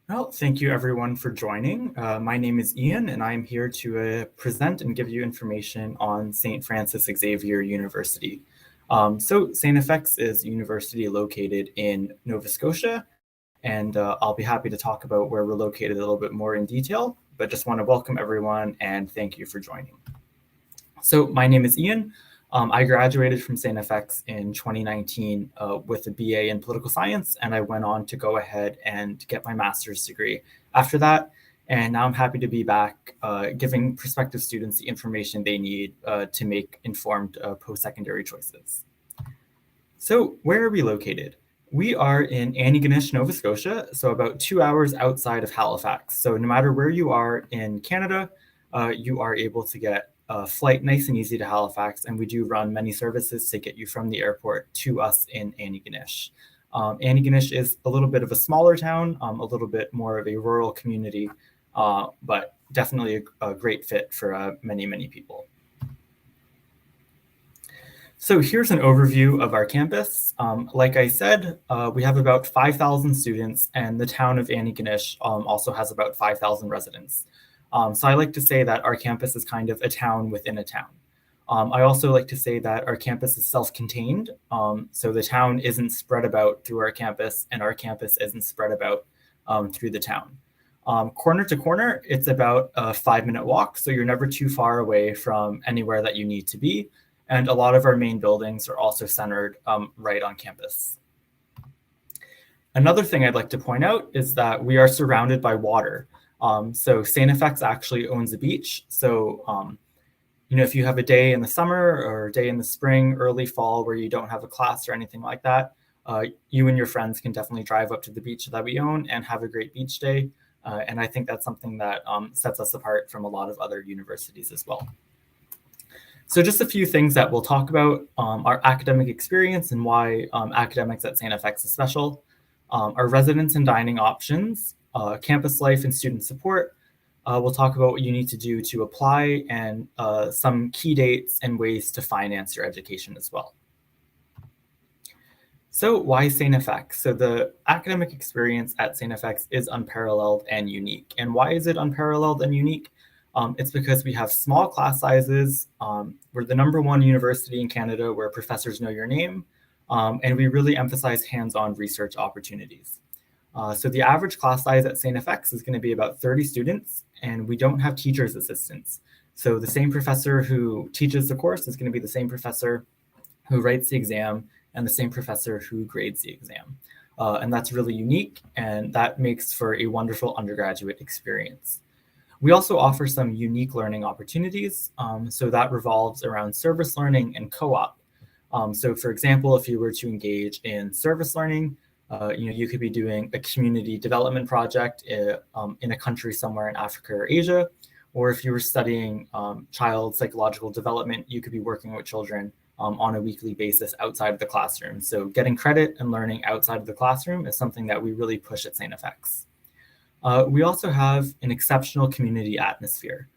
Well, thank you everyone for joining. My name is Ian, and I'm here to present and give you information on St. Francis Xavier University. So Sanefx is a university located in Nova Scotia, and I'll be happy to talk about where we're located a little bit more in detail, but just want to welcome everyone and thank you for joining. So my name is Ian. I graduated from Sanefx in 2019 with a BA in political science, and I went on to go ahead and get my master's degree after that. And now I'm happy to be back giving prospective students the information they need to make informed post-secondary choices. So where are we located? We are in Antigonish, Nova Scotia, so about 2 hours outside of Halifax. So no matter where you are in Canada, you are able to get a flight nice and easy to Halifax, and we do run many services to get you from the airport to us in Antigonish. Antigonish is a little bit of a smaller town, a little bit more of a rural community, but definitely a great fit for many, many people. So here's an overview of our campus. Like I said, we have about 5,000 students, and the town of Antigonish also has about 5,000 residents. So I like to say that our campus is kind of a town within a town. I also like to say that our campus is self-contained. So the town isn't spread about through our campus, and our campus isn't spread about through the town. Corner to corner, it's about a 5-minute walk. So you're never too far away from anywhere that you need to be. And a lot of our main buildings are also centered right on campus. Another thing I'd like to point out is that we are surrounded by water. So Sanefx actually owns a beach. So, if you have a day in the summer or a day in the spring, early fall, where you don't have a class or anything like that, you and your friends can definitely drive up to the beach that we own and have a great beach day. And I think that's something that sets us apart from a lot of other universities as well. So just a few things that we'll talk about, our academic experience and why academics at Sanefx is special, our residence and dining options, campus life and student support. We'll talk about what you need to do to apply and some key dates and ways to finance your education as well. So why Sanefx? So the academic experience at Sanefx is unparalleled and unique. And why is it unparalleled and unique? It's because we have small class sizes. We're the #1 university in Canada where professors know your name, and we really emphasize hands-on research opportunities. So the average class size at Sanefx is going to be about 30 students, and we don't have teacher's assistants. So the same professor who teaches the course is going to be the same professor who writes the exam and the same professor who grades the exam. And that's really unique, and that makes for a wonderful undergraduate experience. We also offer some unique learning opportunities. So that revolves around service learning and co-op. So for example, if you were to engage in service learning, you could be doing a community development project in a country somewhere in Africa or Asia. Or if you were studying child psychological development, you could be working with children on a weekly basis outside of the classroom. So getting credit and learning outside of the classroom is something that we really push at Sanefx. We also have an exceptional community atmosphere.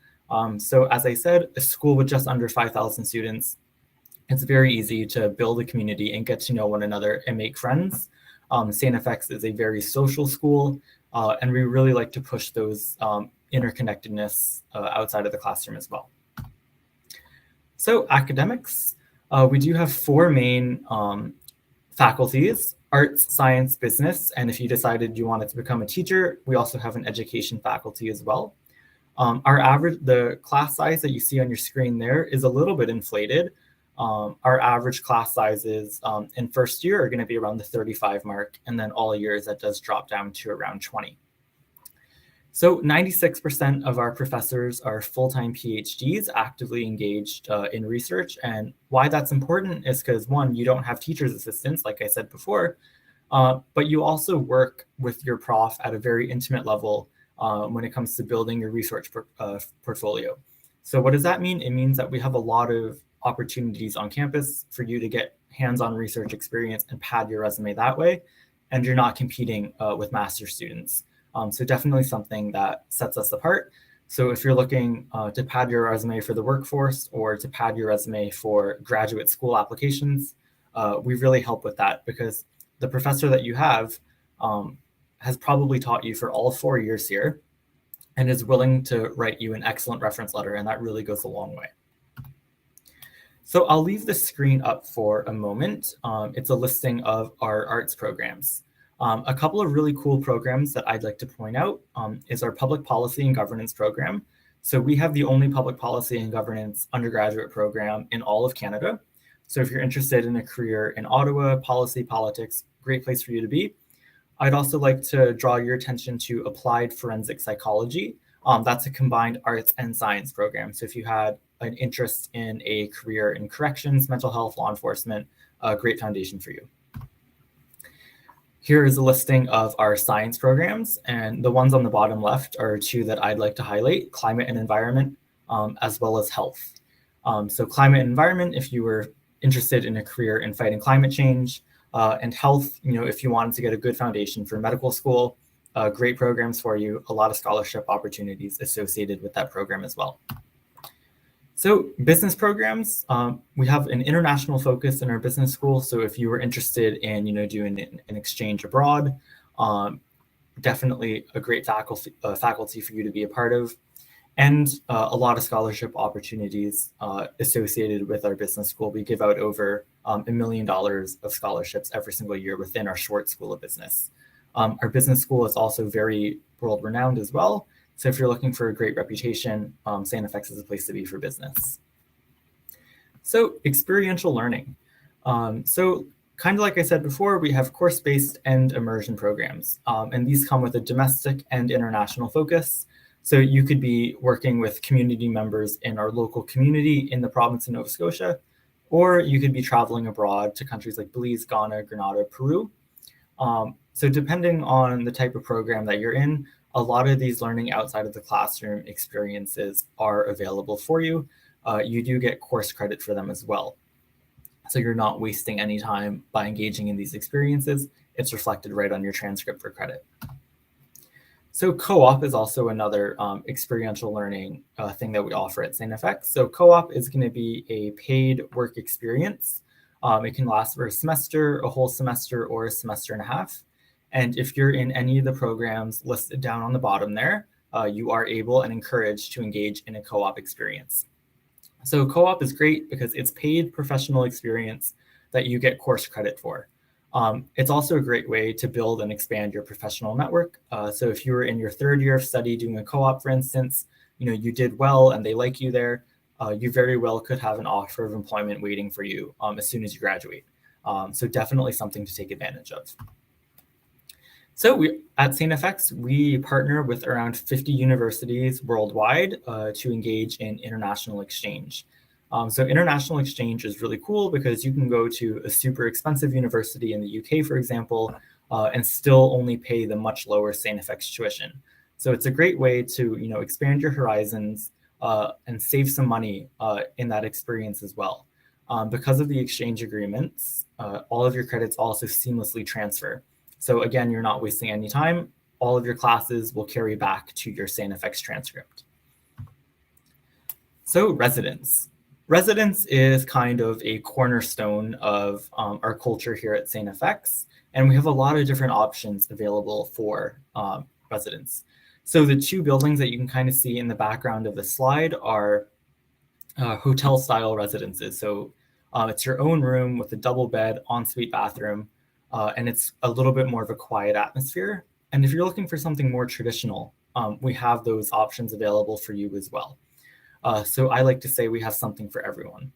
So as I said, a school with just under 5,000 students, it's very easy to build a community and get to know one another and make friends. Sanefx is a very social school, and we really like to push those interconnectedness outside of the classroom as well. So academics, we do have 4 main faculties: arts, science, business, and if you decided you wanted to become a teacher, we also have an education faculty as well. The class size that you see on your screen there is a little bit inflated. Our average class sizes in first year are going to be around the 35 mark, and then all years that does drop down to around 20. So 96% of our professors are full-time PhDs actively engaged in research. And why that's important is because, one, you don't have teacher's assistants, like I said before, but you also work with your prof at a very intimate level when it comes to building your research portfolio. So what does that mean? It means that we have a lot of opportunities on campus for you to get hands-on research experience and pad your resume that way, and you're not competing with master students. So definitely something that sets us apart. So if you're looking to pad your resume for the workforce or to pad your resume for graduate school applications, we really help with that, because the professor that you have has probably taught you for all 4 years here and is willing to write you an excellent reference letter, and that really goes a long way. So I'll leave the screen up for a moment. It's a listing of our arts programs. A couple of really cool programs that I'd like to point out is our Public Policy and Governance program. So we have the only public policy and governance undergraduate program in all of Canada. So if you're interested in a career in Ottawa, policy, politics, great place for you to be. I'd also like to draw your attention to Applied Forensic Psychology. That's a combined arts and science program. So if you had an interest in a career in corrections, mental health, law enforcement, a great foundation for you. Here is a listing of our science programs, and the ones on the bottom left are two that I'd like to highlight: climate and environment, as well as health. So climate and environment, if you were interested in a career in fighting climate change, and health, if you wanted to get a good foundation for medical school, great programs for you, a lot of scholarship opportunities associated with that program as well. So business programs, we have an international focus in our business school. So if you were interested in, doing an exchange abroad, definitely a great faculty for you to be a part of, and a lot of scholarship opportunities associated with our business school. We give out over $1 million of scholarships every single year within our short school of business. Our business school is also very world-renowned as well. So if you're looking for a great reputation, Sanefx is a place to be for business. So experiential learning. So kind of like I said before, we have course-based and immersion programs, and these come with a domestic and international focus. So you could be working with community members in our local community in the province of Nova Scotia, or you could be traveling abroad to countries like Belize, Ghana, Grenada, Peru. So depending on the type of program that you're in, a lot of these learning outside of the classroom experiences are available for you. You do get course credit for them as well. So you're not wasting any time by engaging in these experiences. It's reflected right on your transcript for credit. So co-op is also another experiential learning thing that we offer at Sanefx. So co-op is going to be a paid work experience. It can last for a semester, a whole semester, or a semester and a half. And if you're in any of the programs listed down on the bottom there, you are able and encouraged to engage in a co-op experience. So co-op is great because it's paid professional experience that you get course credit for. It's also a great way to build and expand your professional network. So if you were in your third year of study doing a co-op, for instance, you did well and they like you there, you very well could have an offer of employment waiting for you as soon as you graduate. So definitely something to take advantage of. So at Sanefx, we partner with around 50 universities worldwide to engage in international exchange. So international exchange is really cool because you can go to a super expensive university in the UK, for example, and still only pay the much lower Sanefx tuition. So it's a great way to expand your horizons and save some money in that experience as well. Because of the exchange agreements, all of your credits also seamlessly transfer. So again, you're not wasting any time. All of your classes will carry back to your Sanefx transcript. So residence. Residence is kind of a cornerstone of our culture here at Sanefx, and we have a lot of different options available for residence. So the two buildings that you can kind of see in the background of the slide are hotel-style residences. So it's your own room with a double bed, ensuite bathroom, and it's a little bit more of a quiet atmosphere. And if you're looking for something more traditional, we have those options available for you as well. So I like to say we have something for everyone.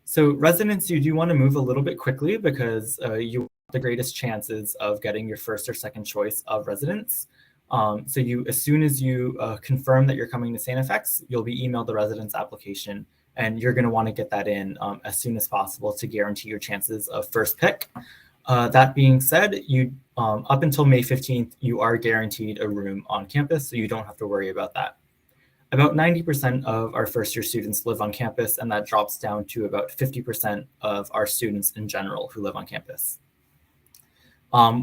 So residence, you do want to move a little bit quickly because you have the greatest chances of getting your first or second choice of residence. So as soon as you confirm that you're coming to Sanefx, you'll be emailed the residence application, and you're going to want to get that in as soon as possible to guarantee your chances of first pick. That being said, up until May 15th, you are guaranteed a room on campus, so you don't have to worry about that. About 90% of our first-year students live on campus, and that drops down to about 50% of our students in general who live on campus.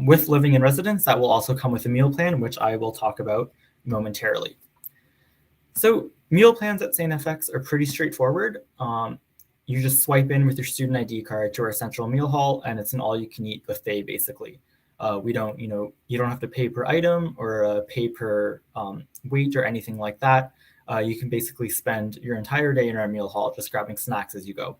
With living in residence, that will also come with a meal plan, which I will talk about momentarily. So meal plans at Sanefx are pretty straightforward. You just swipe in with your student ID card to our central meal hall, and it's an all-you-can-eat buffet, basically. We don't, you don't have to pay per item or pay per weight or anything like that. You can basically spend your entire day in our meal hall just grabbing snacks as you go.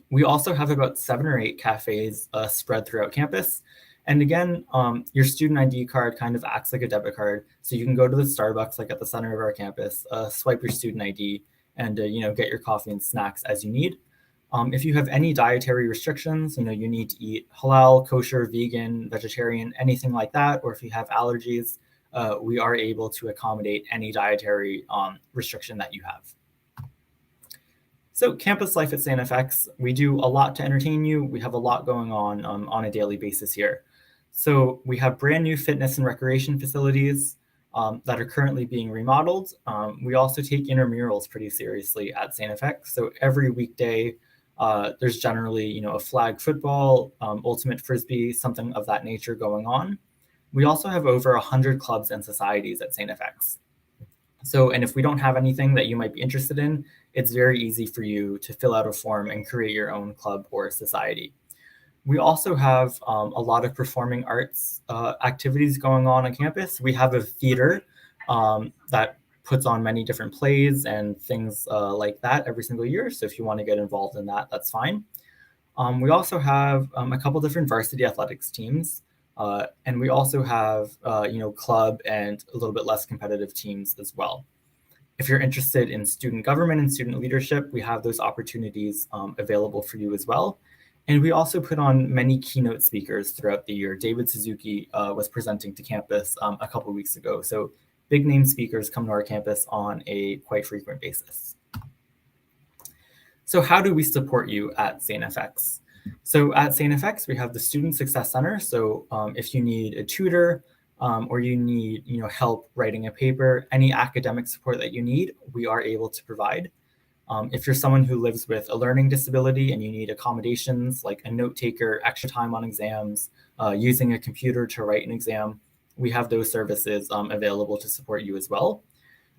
We also have about 7 or 8 cafes spread throughout campus. And again, your student ID card kind of acts like a debit card. So you can go to the Starbucks, like at the center of our campus, swipe your student ID and, get your coffee and snacks as you need. If you have any dietary restrictions, you need to eat halal, kosher, vegan, vegetarian, anything like that, or if you have allergies, we are able to accommodate any dietary restriction that you have. So campus life at Sanefx, we do a lot to entertain you. We have a lot going on a daily basis here. So we have brand new fitness and recreation facilities that are currently being remodeled. We also take intramurals pretty seriously at Sanefx. So every weekday, there's generally, a flag football, ultimate frisbee, something of that nature going on. We also have over 100 clubs and societies at Sanefx. So, and if we don't have anything that you might be interested in, it's very easy for you to fill out a form and create your own club or society. We also have a lot of performing arts activities going on campus. We have a theater that puts on many different plays and things like that every single year. So if you want to get involved in that, that's fine. We also have a couple different varsity athletics teams. And we also have, club and a little bit less competitive teams as well. If you're interested in student government and student leadership, we have those opportunities available for you as well. And we also put on many keynote speakers throughout the year. David Suzuki was presenting to campus a couple of weeks ago. So big name speakers come to our campus on a quite frequent basis. So how do we support you at Sanefx? So at Sanefx, we have the Student Success Center. So if you need a tutor or you need help writing a paper, any academic support that you need, we are able to provide. If you're someone who lives with a learning disability and you need accommodations like a note taker, extra time on exams, using a computer to write an exam, we have those services available to support you as well.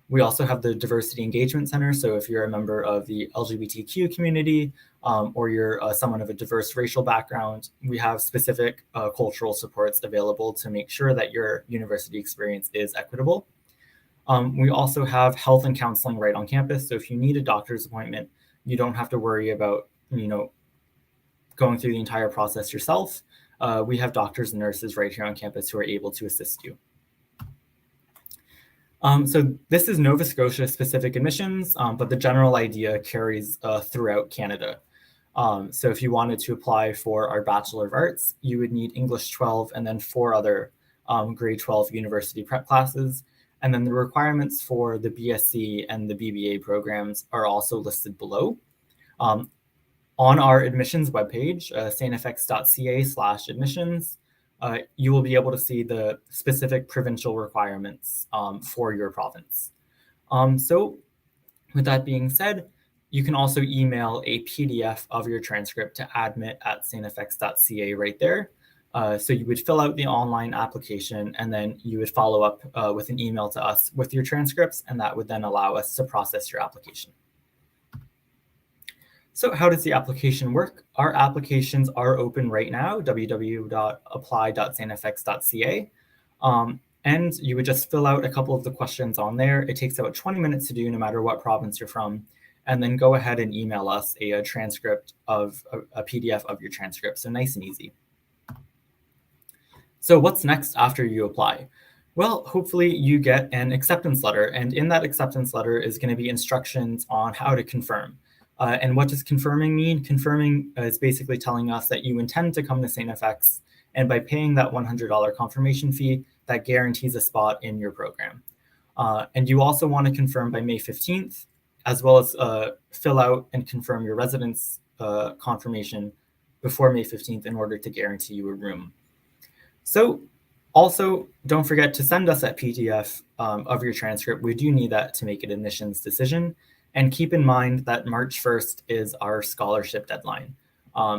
We also have the Diversity Engagement Center. So if you're a member of the LGBTQ community or you're someone of a diverse racial background, we have specific cultural supports available to make sure that your university experience is equitable. We also have health and counseling right on campus. So if you need a doctor's appointment, you don't have to worry about, going through the entire process yourself. We have doctors and nurses right here on campus who are able to assist you. So this is Nova Scotia specific admissions, but the general idea carries throughout Canada. So if you wanted to apply for our Bachelor of Arts, you would need English 12 and then 4 other grade 12 university prep classes. And then the requirements for the BSc and the BBA programs are also listed below. On our admissions webpage, sanefx.ca/admissions, you will be able to see the specific provincial requirements for your province. So with that being said, you can also email a PDF of your transcript to admit@sanefx.ca right there. So you would fill out the online application and then you would follow up with an email to us with your transcripts, and that would then allow us to process your application. So how does the application work? Our applications are open right now, www.apply.sanefx.ca. And you would just fill out a couple of the questions on there. It takes about 20 minutes to do no matter what province you're from. And then go ahead and email us a transcript of a PDF of your transcript. So nice and easy. So what's next after you apply? Well, hopefully you get an acceptance letter. And in that acceptance letter is going to be instructions on how to confirm. And what does confirming mean? Confirming is basically telling us that you intend to come to Sanefx, and by paying that $100 confirmation fee, that guarantees a spot in your program. And you also want to confirm by May 15th, as well as fill out and confirm your residence confirmation before May 15th in order to guarantee you a room. So also, don't forget to send us that PDF of your transcript. We do need that to make an admissions decision. And keep in mind that March 1st is our scholarship deadline.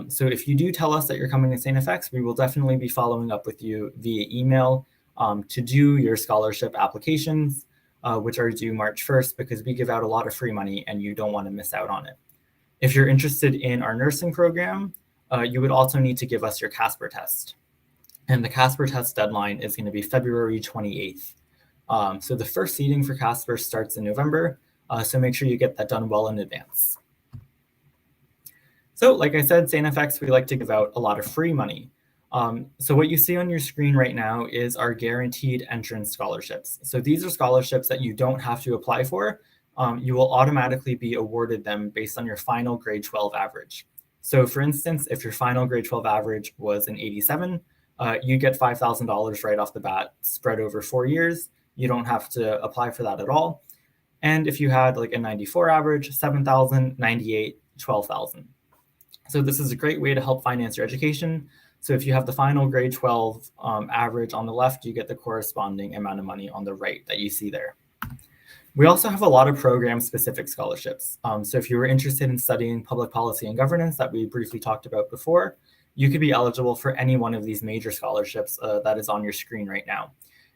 So if you do tell us that you're coming to Sanefx, we will definitely be following up with you via email to do your scholarship applications, which are due March 1st, because we give out a lot of free money and you don't want to miss out on it. If you're interested in our nursing program, you would also need to give us your Casper test. And the Casper test deadline is going to be February 28th. So the first seating for Casper starts in November, so make sure you get that done well in advance. So like I said, Sanefx, we like to give out a lot of free money. So what you see on your screen right now is our guaranteed entrance scholarships. So these are scholarships that you don't have to apply for. You will automatically be awarded them based on your final grade 12 average. So for instance, if your final grade 12 average was an 87, you get $5,000 right off the bat, spread over 4 years. You don't have to apply for that at all. And if you had like a 94 average, 7,000, 98, 12,000. So this is a great way to help finance your education. So if you have the final grade 12 average on the left, you get the corresponding amount of money on the right that you see there. We also have a lot of program-specific scholarships. So if you were interested in studying public policy and governance that we briefly talked about before, you could be eligible for any one of these major scholarships that is on your screen right now.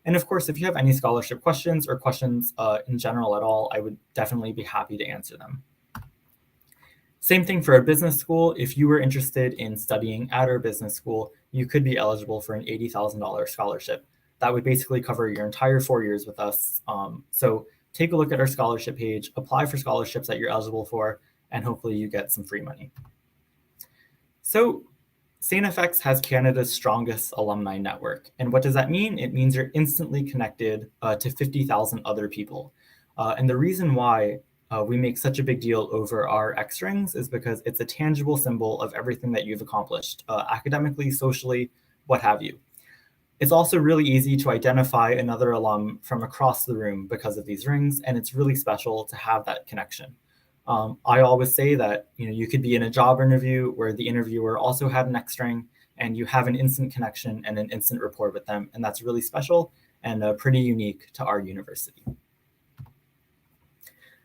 And of course, if you have any scholarship questions or questions in general at all, I would definitely be happy to answer them. Same thing for a business school. If you were interested in studying at our business school, you could be eligible for an $80,000 scholarship. That would basically cover your entire 4 years with us. So take a look at our scholarship page, apply for scholarships that you're eligible for, and hopefully you get some free money. So Sanefx has Canada's strongest alumni network. And what does that mean? It means you're instantly connected to 50,000 other people. And the reason why we make such a big deal over our X rings is because it's a tangible symbol of everything that you've accomplished, academically, socially, what have you. It's also really easy to identify another alum from across the room because of these rings, and it's really special to have that connection. I always say that you could be in a job interview where the interviewer also had an X ring, and you have an instant connection and an instant rapport with them, and that's really special and pretty unique to our university.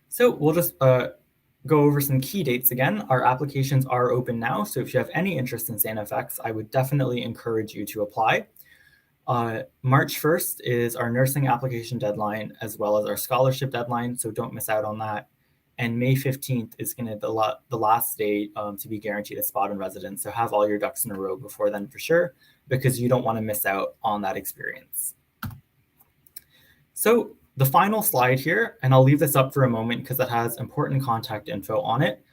So we'll just go over some key dates again. Our applications are open now, so if you have any interest in Sanefx, I would definitely encourage you to apply. March 1st is our nursing application deadline, as well as our scholarship deadline, so don't miss out on that. And May 15th is going to be the last day to be guaranteed a spot in residence, so have all your ducks in a row before then for sure, because you don't want to miss out on that experience. So the final slide here, and I'll leave this up for a moment because it has important contact info on it.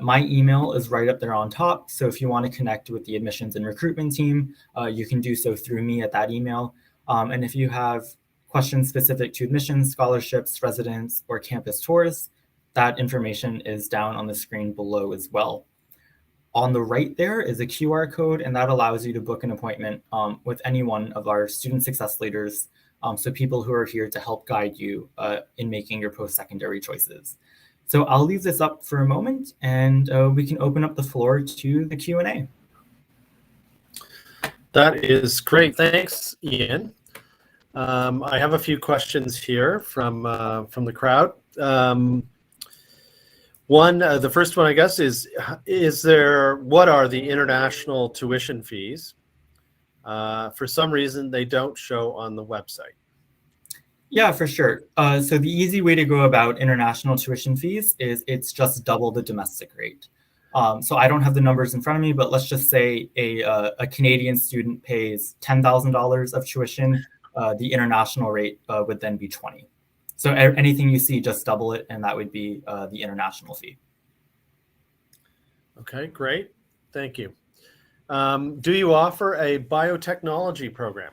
My email is right up there on top. So if you want to connect with the admissions and recruitment team, you can do so through me at that email. And if you have questions specific to admissions, scholarships, residence, or campus tours, that information is down on the screen below as well. On the right there is a QR code, and that allows you to book an appointment with any one of our student success leaders. So people who are here to help guide you in making your post-secondary choices. So I'll leave this up for a moment, and we can open up the floor to the Q&A. That is great. Thanks, Ian. I have a few questions here from the crowd. The first one, I guess, is what are the international tuition fees? For some reason, they don't show on the website. Yeah, for sure. So the easy way to go about international tuition fees is it's just double the domestic rate. So I don't have the numbers in front of me, but let's just say a Canadian student pays $10,000 of tuition. The international rate would then be 20. So anything you see, just double it, and that would be the international fee. Okay, great. Thank you. Do you offer a biotechnology program?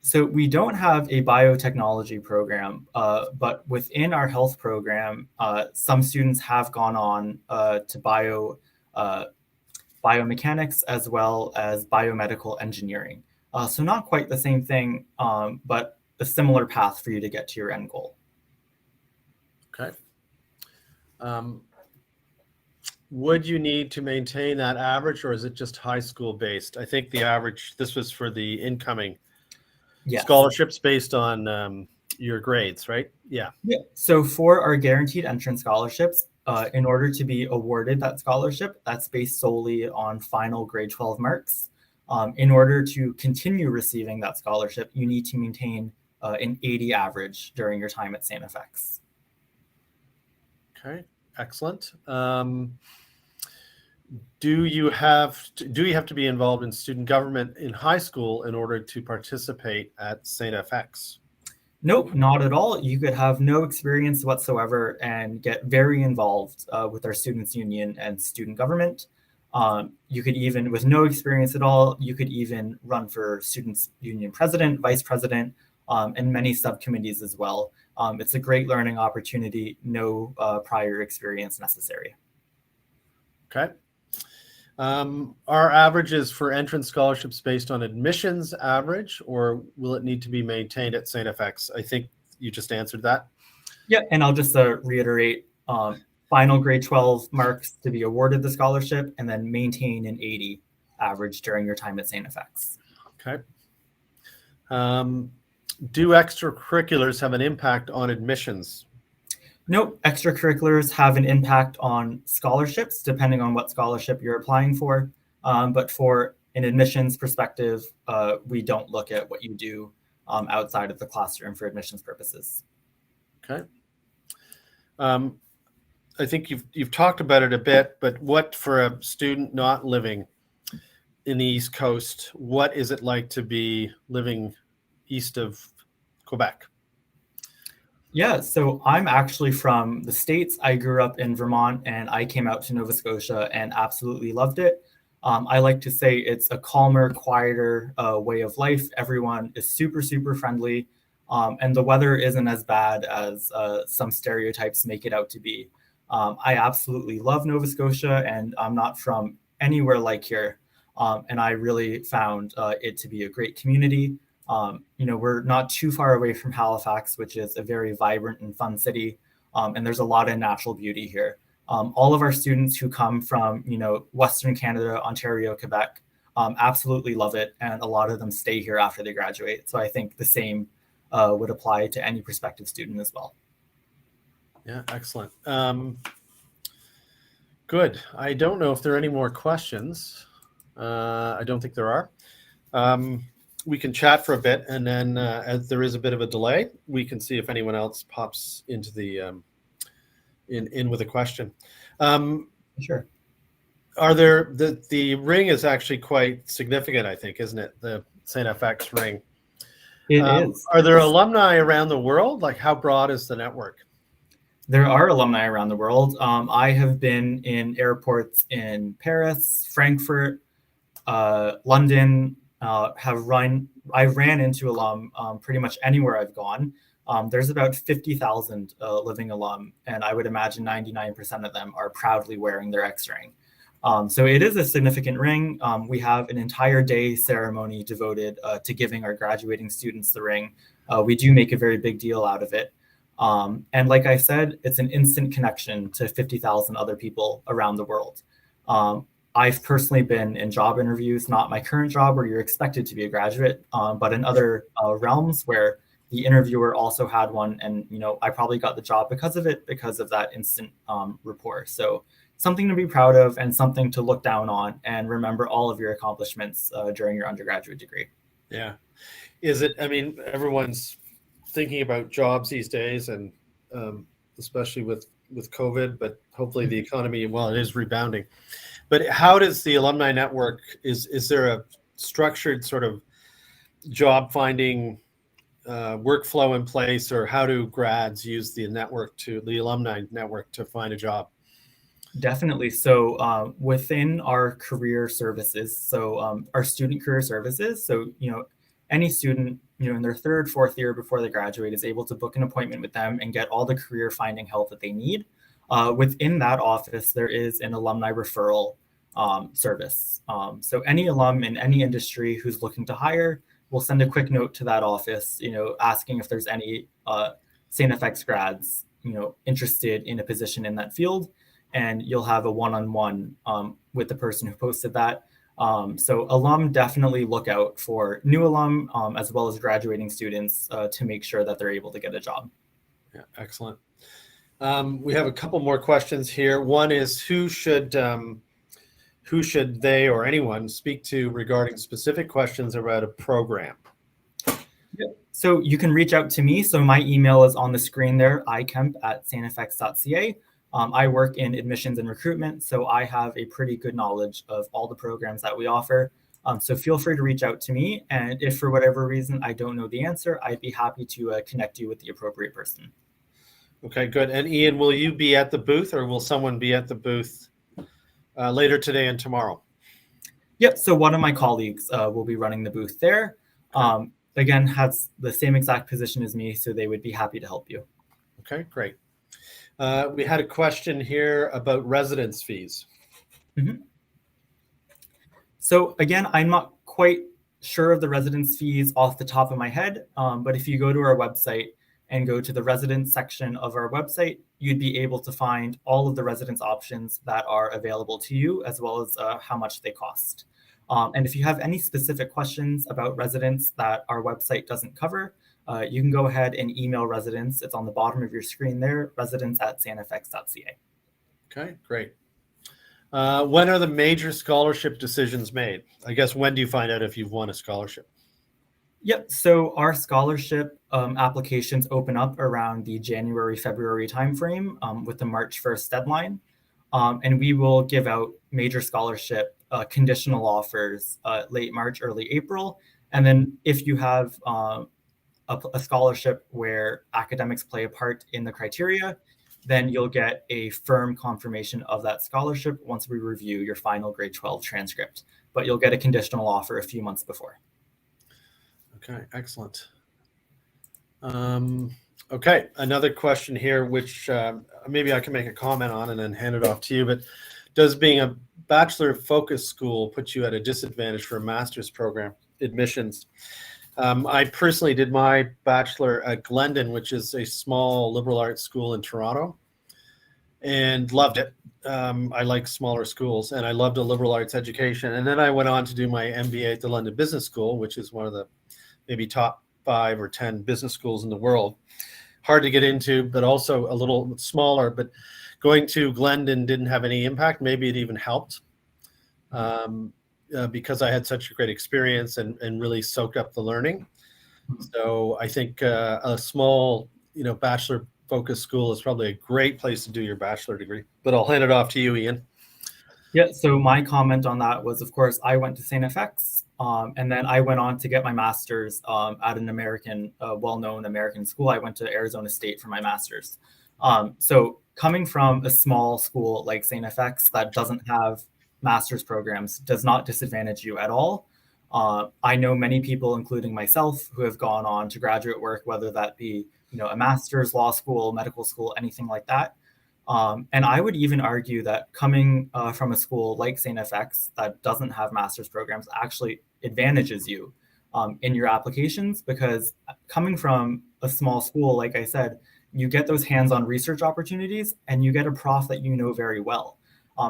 So we don't have a biotechnology program, but within our health program, some students have gone on to biomechanics as well as biomedical engineering. So not quite the same thing, but a similar path for you to get to your end goal. Okay. Would you need to maintain that average, or is it just high school based? I think the average, this was for the incoming scholarships based on your grades, right? Yeah. So for our guaranteed entrance scholarships, in order to be awarded that scholarship, that's based solely on final grade 12 marks. In order to continue receiving that scholarship, you need to maintain an 80 average during your time at Sanefx. Okay, excellent. Do you have to be involved in student government in high school in order to participate at StFX? Nope, not at all. You could have no experience whatsoever and get very involved with our students' union and student government. You could even, with no experience at all, you could even run for students' union president, vice president, and many subcommittees as well. It's a great learning opportunity, no prior experience necessary. Okay. Are averages for entrance scholarships based on admissions average, or will it need to be maintained at StFX? I think you just answered that. Yeah, and I'll just reiterate, final grade 12 marks to be awarded the scholarship, and then maintain an 80 average during your time at StFX. Okay. Do extracurriculars have an impact on admissions? Nope, extracurriculars have an impact on scholarships, depending on what scholarship you're applying for. But for an admissions perspective, we don't look at what you do outside of the classroom for admissions purposes. Okay. I think you've talked about it a bit, but what for a student not living in the East Coast, what is it like to be living east of Quebec? Yeah, so I'm actually from the States. I grew up in Vermont and I came out to Nova Scotia and absolutely loved it. I like to say it's a calmer, quieter way of life. Everyone is super, super friendly. And the weather isn't as bad as some stereotypes make it out to be. I absolutely love Nova Scotia and I'm not from anywhere like here. And I really found it to be a great community. We're not too far away from Halifax, which is a very vibrant and fun city. And there's a lot of natural beauty here. All of our students who come from, Western Canada, Ontario, Quebec, absolutely love it. And a lot of them stay here after they graduate. So I think the same would apply to any prospective student as well. Yeah, excellent. Good. I don't know if there are any more questions. I don't think there are. We can chat for a bit, and then as there is a bit of a delay, we can see if anyone else pops into the in with a question. Sure. Are there the ring is actually quite significant, I think, isn't it? The StFX ring. It is. Are there alumni around the world? Like, how broad is the network? There are alumni around the world. I have been in airports in Paris, Frankfurt, London. I ran into alum pretty much anywhere I've gone. There's about 50,000 living alum, and I would imagine 99% of them are proudly wearing their X ring. So it is a significant ring. We have an entire day ceremony devoted to giving our graduating students the ring. We do make a very big deal out of it. And like I said, it's an instant connection to 50,000 other people around the world. I've personally been in job interviews, not my current job where you're expected to be a graduate, but in other realms where the interviewer also had one. And, I probably got the job because of it, because of that instant rapport. So something to be proud of and something to look down on and remember all of your accomplishments during your undergraduate degree. Yeah. Everyone's thinking about jobs these days, and especially with COVID, but hopefully the economy, it is rebounding. But how does the alumni network, is there a structured sort of job finding workflow in place, or how do grads use the alumni network to find a job? Definitely. So within our career services, so our student career services, so, any student, in their third, fourth year before they graduate is able to book an appointment with them and get all the career finding help that they need. Within that office, there is an alumni referral service. So any alum in any industry who's looking to hire will send a quick note to that office, asking if there's any StFX grads, interested in a position in that field. And you'll have a one-on-one with the person who posted that. So alum definitely look out for new alum as well as graduating students to make sure that they're able to get a job. Yeah, excellent. We have a couple more questions here. One is who should they or anyone speak to regarding specific questions about a program? Yeah. So you can reach out to me. So my email is on the screen there, ikemp@sanefx.ca. I work in admissions and recruitment, so I have a pretty good knowledge of all the programs that we offer. So feel free to reach out to me. And if for whatever reason I don't know the answer, I'd be happy to connect you with the appropriate person. Okay, good. And Ian, will you be at the booth, or will someone be at the booth later today and tomorrow? Yep, so one of my colleagues will be running the booth there. Okay. Again, has the same exact position as me, so they would be happy to help you. Okay, great. We had a question here about residence fees. Mm-hmm. So again, I'm not quite sure of the residence fees off the top of my head, but if you go to our website and go to the residence section of our website, you'd be able to find all of the residence options that are available to you, as well as how much they cost. And if you have any specific questions about residence that our website doesn't cover, you can go ahead and email residence. It's on the bottom of your screen there, residence@sanefx.ca. Okay, great. When are the major scholarship decisions made? I guess, when do you find out if you've won a scholarship? Yep. So our scholarship applications open up around the January, February timeframe with the March 1st deadline. And we will give out major scholarship conditional offers late March, early April. And then if you have a scholarship where academics play a part in the criteria, then you'll get a firm confirmation of that scholarship once we review your final grade 12 transcript. But you'll get a conditional offer a few months before. Okay, excellent. Okay, another question here, which maybe I can make a comment on and then hand it off to you. But does being a bachelor focused school put you at a disadvantage for a master's program admissions? I personally did my bachelor at Glendon, which is a small liberal arts school in Toronto, and loved it. I like smaller schools, and I loved a liberal arts education. And then I went on to do my MBA at the London Business School, which is one of the maybe top 5 or 10 business schools in the world. Hard to get into, but also a little smaller. But going to Glendon didn't have any impact. Maybe it even helped because I had such a great experience and really soaked up the learning. So I think a small, bachelor focused school is probably a great place to do your bachelor degree. But I'll hand it off to you, Ian. Yeah, so my comment on that was, of course, I went to Sanefx, and then I went on to get my master's at an American, well-known American school. I went to Arizona State for my master's. So coming from a small school like Sanefx that doesn't have master's programs does not disadvantage you at all. I know many people, including myself, who have gone on to graduate work, whether that be a master's, law school, medical school, anything like that. And I would even argue that coming from a school like Sanefx that doesn't have master's programs actually advantages you in your applications, because coming from a small school, like I said, you get those hands-on research opportunities and you get a prof that you know very well.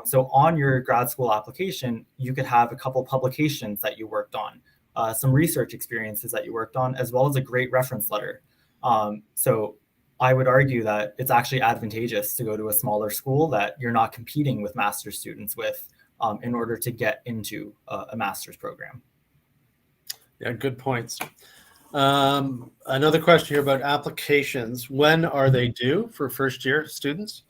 So on your grad school application, you could have a couple publications that you worked on, some research experiences that you worked on, as well as a great reference letter. So I would argue that it's actually advantageous to go to a smaller school that you're not competing with master's students with in order to get into a master's program. Yeah, good points. Another question here about applications. When are they due for first year students?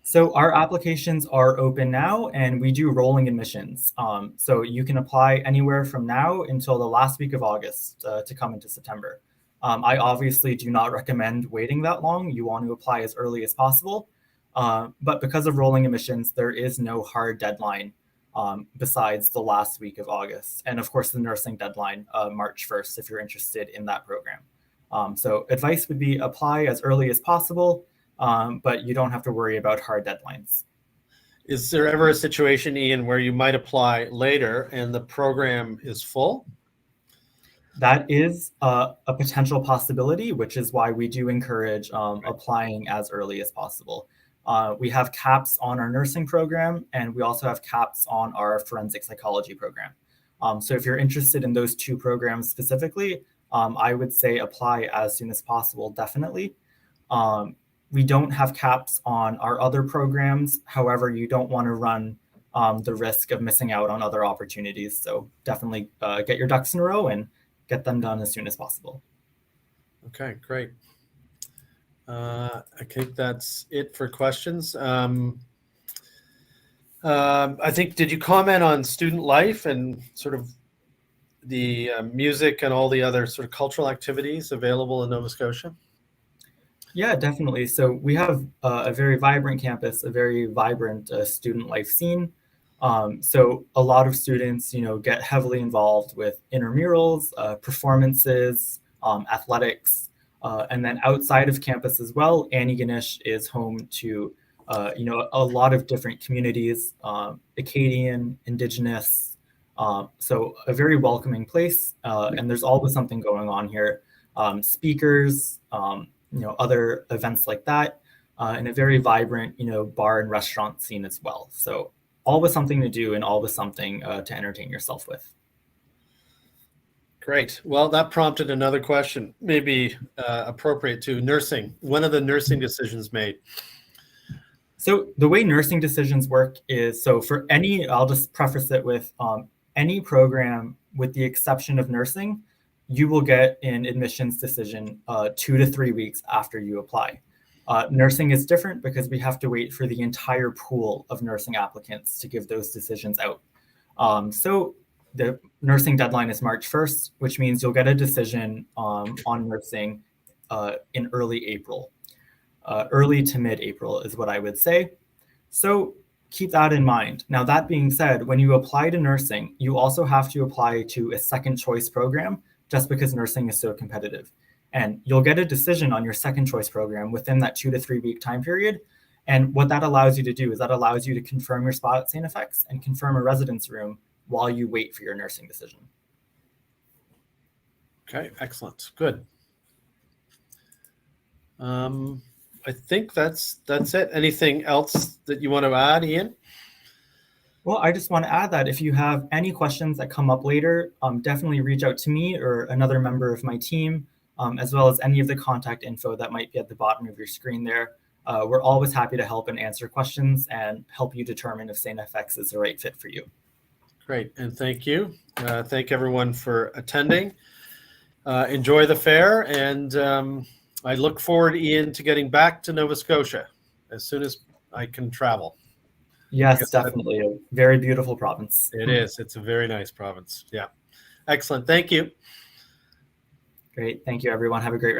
So our applications are open now, and we do rolling admissions. So you can apply anywhere from now until the last week of August to come into September. I obviously do not recommend waiting that long. You want to apply as early as possible. But because of rolling admissions, there is no hard deadline besides the last week of August. And of course, the nursing deadline, March 1st, if you're interested in that program. So advice would be apply as early as possible, but you don't have to worry about hard deadlines. Is there ever a situation, Ian, where you might apply later and the program is full? That is a potential possibility, which is why we do encourage applying as early as possible. We have caps on our nursing program, and we also have caps on our forensic psychology program. So if you're interested in those two programs specifically, I would say apply as soon as possible, definitely. We don't have caps on our other programs. However, you don't want to run the risk of missing out on other opportunities. So definitely get your ducks in a row and get them done as soon as possible. Okay, great. I think that's it for questions. I think, did you comment on student life and sort of the music and all the other sort of cultural activities available in Nova Scotia? Yeah, definitely. So we have a very vibrant campus, a very vibrant student life scene. So a lot of students, get heavily involved with intramurals, performances, athletics, and then outside of campus as well. Antigonish is home to, a lot of different communities, Acadian, Indigenous. So a very welcoming place, and there's always something going on here. Speakers. Other events like that, and a very vibrant, bar and restaurant scene as well. So always something to do and always something to entertain yourself with. Great. Well, that prompted another question, maybe appropriate to nursing. When are the nursing decisions made? So the way nursing decisions work is, so for any, I'll just preface it with any program with the exception of nursing, you will get an admissions decision 2 to 3 weeks after you apply. Nursing is different because we have to wait for the entire pool of nursing applicants to give those decisions out. So the nursing deadline is March 1st, which means you'll get a decision on nursing in early April. Early to mid-April is what I would say. So keep that in mind. Now, that being said, when you apply to nursing, you also have to apply to a second choice program, just because nursing is so competitive. And you'll get a decision on your second choice program within that 2 to 3 week time period. And what that allows you to do is that allows you to confirm your spot at Sanefx and confirm a residence room while you wait for your nursing decision. Okay, excellent. Good. I think that's it. Anything else that you want to add, Ian? Well, I just want to add that if you have any questions that come up later, definitely reach out to me or another member of my team, as well as any of the contact info that might be at the bottom of your screen there. We're always happy to help and answer questions and help you determine if Sanefx is the right fit for you. Great, and thank you. Thank everyone for attending. Enjoy the fair, and I look forward, Ian, to getting back to Nova Scotia as soon as I can travel. Yes, definitely. A very beautiful province. It is. It's a very nice province. Yeah. Excellent. Thank you. Great. Thank you, everyone. Have a great rest.